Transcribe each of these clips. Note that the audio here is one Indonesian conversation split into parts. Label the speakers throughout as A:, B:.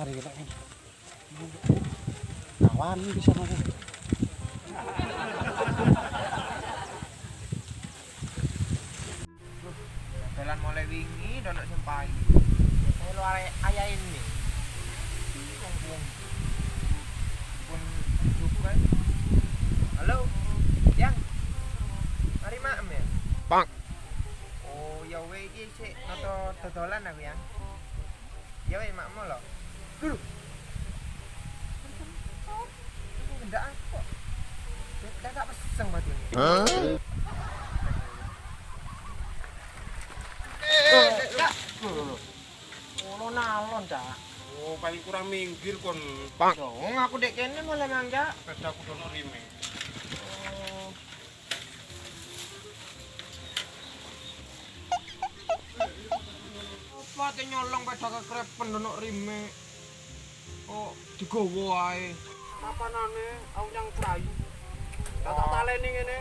A: pasar iki Pak. Kawan bisa makan.
B: Jalan mulai wingi dono sing payu. Saya lo ayah ini. Wong pun juga. Halo. Yang. Mari maem ya.
C: Pak.
B: Oh, ya we iki sik noto dodolan aku ya. Ya we makmu lho. Dulu. Ndak aku. Ndak gak peseng batu ini.
C: Hah?
B: Ngono nalon, Cak.
D: Oh, paling kurang minggir kon.
C: Pak.
B: Dong, aku dek kene malah mangga.
D: Pedaku dono rime.
B: Oh. Apa te nyolong pada kekrepen dono rime. Oh, digowo ae.
D: Kapanane aku nyang prayu. Tak taleni ngene,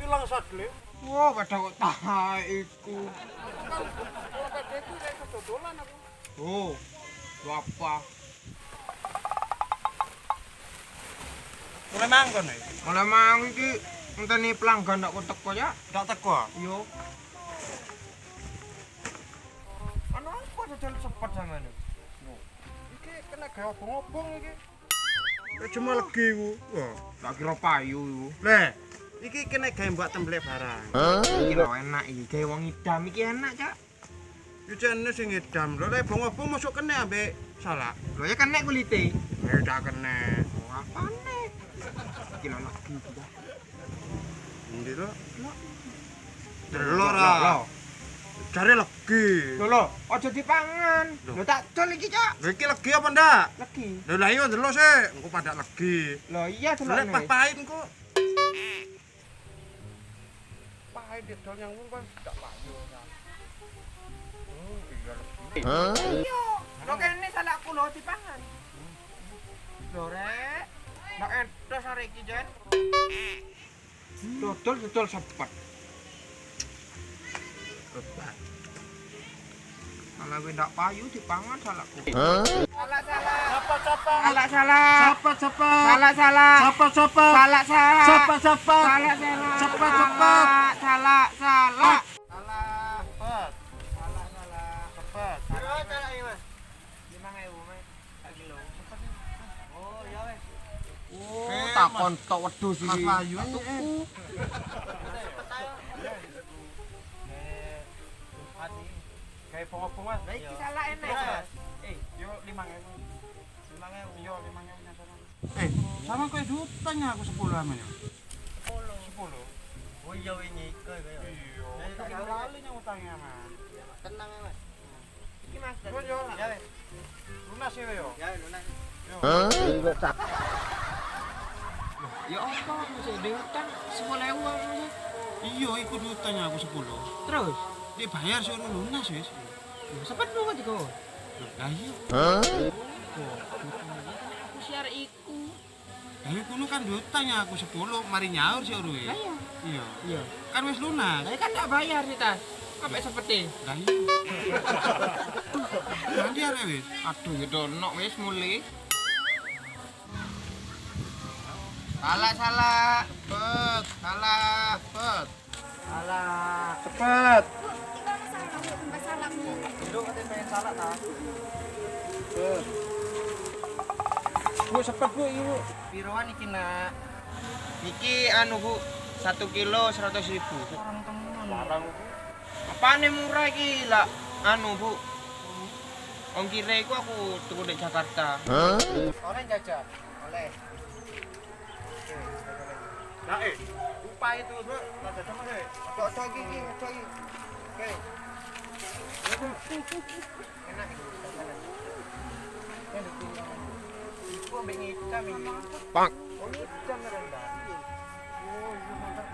D: ilang sadle.
B: Wah, pada kok taha iku.
D: Ora pedeku nek dodolan aku.
B: Oh, lu apa?
D: Mulai mangkon nek.
B: Malah mang iki ngenteni pelanggan tak teko ya.
D: Tak teko.
B: Yo. Anu apa dodol cepet sampean?
D: Iki kena gawe obong-obong iki. Cuma legi ku. Wah,
B: Tak kira payu iku.
D: leh. Iki kena gawe mbak temblek barang.
B: Iki lho enak iki, gawe wong idam iki enak, Cak.
D: Iki jane sing edam. Lho lek obong-obong masuk kena ambek salak.
B: Lho ya kan nek kulite.
D: Ora kena.
B: Oh, apane? Iki lho lagi iki.
D: Endi to?
B: Delok
D: Delok. Jare legi.
B: Lho, aja dipangan. Lho tak dol iki, Cak.
D: Lha iki legi apa ndak?
B: Lagi.
D: Lho lah iya delok sik, engko pada legi.
B: Lho iya
D: Lek
B: delok.
D: pas pahit engko. Pahit didol yang pun gak payu. Oh, iya legi.
C: Hah?
B: Iya. Lho kene salakku lho dipangan. Lho rek. Ndak entos arek iki, Jen. Dodol sepet.
D: Obat.
B: Kalau gue ndak payu dipangan salakku.
C: Hah?
B: Salah.
D: Sapa?
B: Salah. Salah.
D: Sapa?
B: Salah.
D: Sapa?
B: Salah.
D: Sapa?
B: Salah.
D: Cepet.
B: Salah.
D: Salah. Cepet.
B: Salah.
D: Cepet.
B: Berapa salah ini, Mas? 5.000, Mas. Tak kilo. Oh, ya wes.
D: Oh,
B: takon tok wedhus
D: Mas Bayu ini. Kayak pokok Mas.
B: Lah iki salah enek, Mas.
D: Yo 5.000. 5.000. Yo 5.000 nya sama. Sama kowe duitnya aku 10 amen. 10.
B: Oh iya wingi iku kaya.
D: Iya. Tak lali nyang utangnya, Mas.
B: Tenang ya, Mas. Iki Mas.
D: Yo.
B: Ya wes.
D: Lunas ya yo.
B: Ya lunas.
C: Hah?
B: Ya apa mesti diutang 10.000 Mas.
D: Iya, iku duitnya aku 10.
B: Terus
D: Dia bayar sih lunas wis.
B: sepet lu kok digo.
D: Lah iya.
C: Hah?
B: Aku siar iku.
D: Lah iku kan duitnya aku 10, mari nyaur sih ora
B: Lah iya.
D: Iya.
B: Iya.
D: Kan wis lunas.
B: Lah kan tak bayar sih tas. Sampai sepete.
D: Lah iya. Nanti arek wis.
B: Aduh ya donok wis mulai. Salah.
D: Cepet, salah, cepet.
B: Salah.
D: Cepet.
B: Duduk katanya pengen salah ta.
D: Cepet. Bu, cepet Bu, iya Bu.
B: Piroan iki nak. Iki anu Bu, 1 kilo 100.000.
D: Orang temen. Larang Bu.
B: Apane murah iki lah anu Bu. Ongkire iku aku tuku di Jakarta.
C: Hah?
B: Oleh jajan. Oleh.
D: Lah upah itu Bu, tak ada sama deh.
B: Cok iki. Oke. Enak iki. Iku ambek ngicam iki.
C: Pak.
B: Oh ngicam rendah. Oh iya mantap.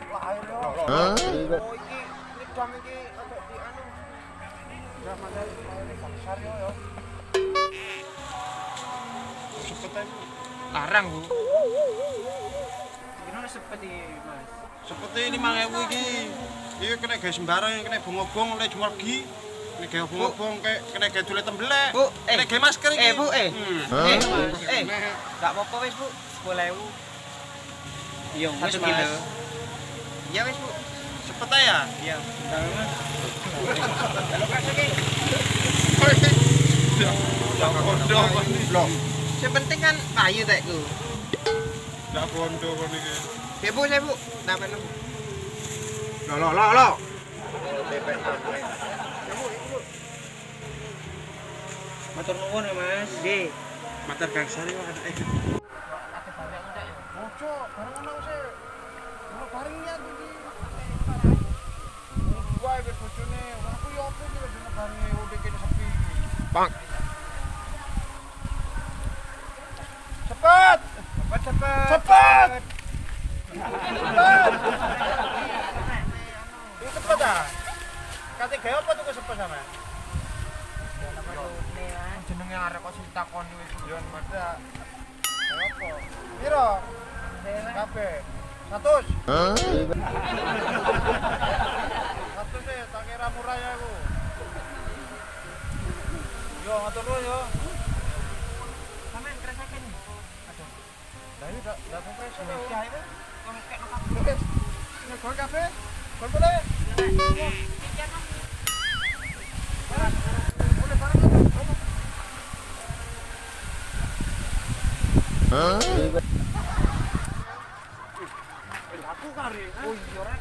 B: Lah air yo.
C: Hah?
B: Oh iki ngicam iki agak di anu. Enggak ada air kasar yo.
D: Cepet aja Bu.
B: Larang Bu. Gimana seperti Mas?
D: Seperti 5.000 iki. Iki kena gawe sembarang, kena bong-bong oleh jual gi. Nek gawe obong-obong kayak kena gawe dulet tembelek.
B: Bu,
D: Kena gawe masker iki.
B: Bu,
D: Hmm.
B: Enggak apa-apa wis, Bu. 10.000.
A: Iya, wis
B: 1
A: Mas.
B: kilo. Iya wis, Bu.
D: Cepet ae ya.
B: Iya.
A: Mas.
B: Kalau kasih ki.
D: Loh,
B: Yang penting kan payu tekku.
D: ndak bondo kon iki.
B: Ya Bu, saya Bu. Dapat lu.
D: Loh.
A: Matur nuwun ya, Mas.
B: Di.
D: Mater gangsane wae.
B: Ate banyak enggak ya?
D: Ojo, bareng ana sih. Ora bareng niat iki. Wae be bojone, aku yo opo iki wis bareng udah kene sepi iki.
B: Bang.
D: Cepet. Cepet. Ini cepet ah. Kate gawe apa tuh cepet sampe?
B: Jenenge arek kok sing takoni wis.
D: Yo mada. Gawe apa? Piro? Kabeh. 100. Satu sih, tak kira murah ya aku. Yo ngatur dulu yo.
B: Sampeyan kerasaken.
D: Lah ini dak kompres lho.
B: Ya itu. Kon kek nang
D: Oke. Ini gol kafe. Gol boleh. Boleh bareng. Aku kari.
B: Oh iya rek.